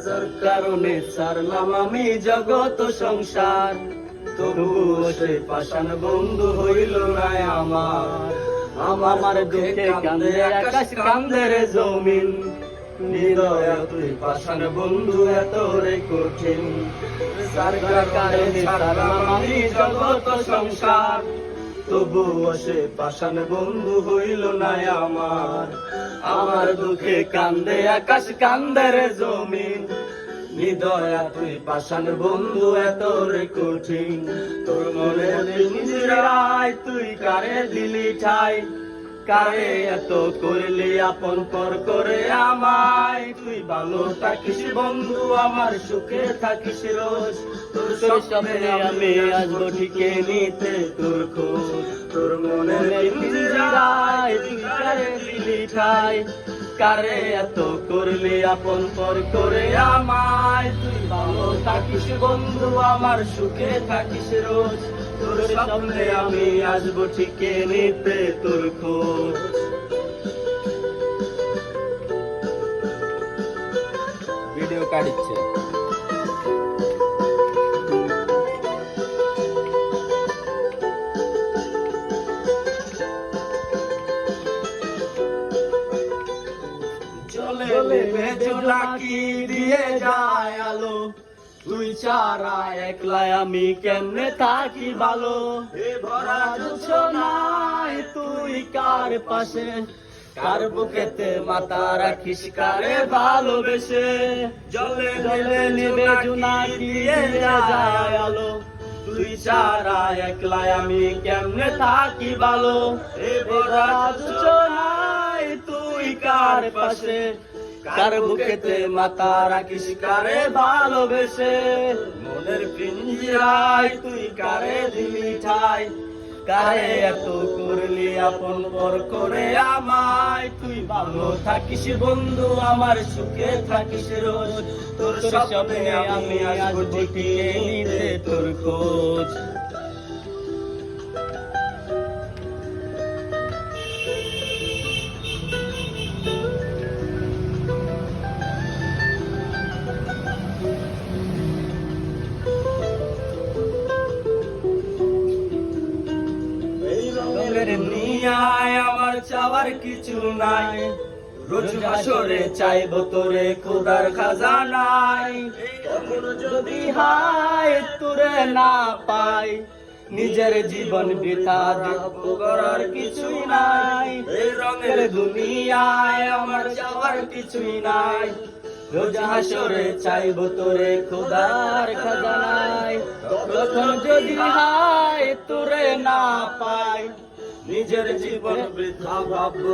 যার কারণে ছাড়লাম আমি জগৎ সংসার, তবুও সে পাষাণ বন্ধু হইল না আমার। আমার দুঃখে কান্দে আকাশ কান্দে রে জমিন, হৃদয় তুই পাষাণ বন্ধু এত রে কঠিন। যার কারণে ছাড়লাম আমি জগৎ সংসার, তবুও সে পাষাণ বন্ধু হইল না আমার। আমার দুঃখে কান্দে আকাশ কান্দে রে জমিন, হৃদয় তুই পাষাণ বন্ধু এত রে কঠিন। তোর মনে পিঞ্জরায় তুই কারে দিলি ঠাই, কারে এত করলি আপন পর করে আমায়। তুই ভালো থাকিস বন্ধু আমার, সুখে থাকিস রোজ। তোর স্বপ্নে আমি আসবো ঠিকে নিতে তোর খোঁজ। তোর মনে পিঞ্জরায় তুই কারে দিলি ঠাই, কারে এত করলি আপন পর করে আমায়। তুই ভালো থাকিস বন্ধু আমার, সুখে থাকিস রোজ। তোর স্বপ্নে আমি আসবো ঠিকে নিতে তোর খোঁজ। ভিডিও কাটিচ্ছে। চলে বেজলাকি দিয়ে যায় আলো, তুই ছাড়া একলা আমি কেমনে থাকি ভালো। এ ভরা জোছনায় তুই কার পাশে, কার বুকেতে মাথা রাখিস কারে ভালোবেসে। জলে জলে নিবে জোনাকি দিয়ে যায় আলো, তুই ছাড়া একলা আমি কেমনে থাকি ভালো। এ ভরা জোছনায় তুই কার পাশে, কার বুকেতে মাথা রাখিস কারে ভালোবেসে। মনের পিঞ্জরায় তুই কারে দিলি ঠাই, কারে এত করলি আপন পর করে আমায়। তুই ভালো থাকিস বন্ধু আমার, সুখে থাকিস রোজ। তোর স্বপ্নে আমি আসবো ঠিকে নিতে তোর খোঁজ। দুনিয়ায় আমার চাওয়ার কিছু নাই, রোজ হাসরে চাইবো তোরে খোদার খাজানায়। কখনো যদি হায় তোরে না পাই, নিজের জীবন বৃথা দেব করার কিছুই নাই। এই রঙের দুনিয়ায় আমার চাওয়ার কিছুই নাই, রোজ হাসরে চাইবো তোরে খোদার খাজানায়। তখন যদি হায় তোরে না পাই, নিজের জীবন বৃথা ভাববো।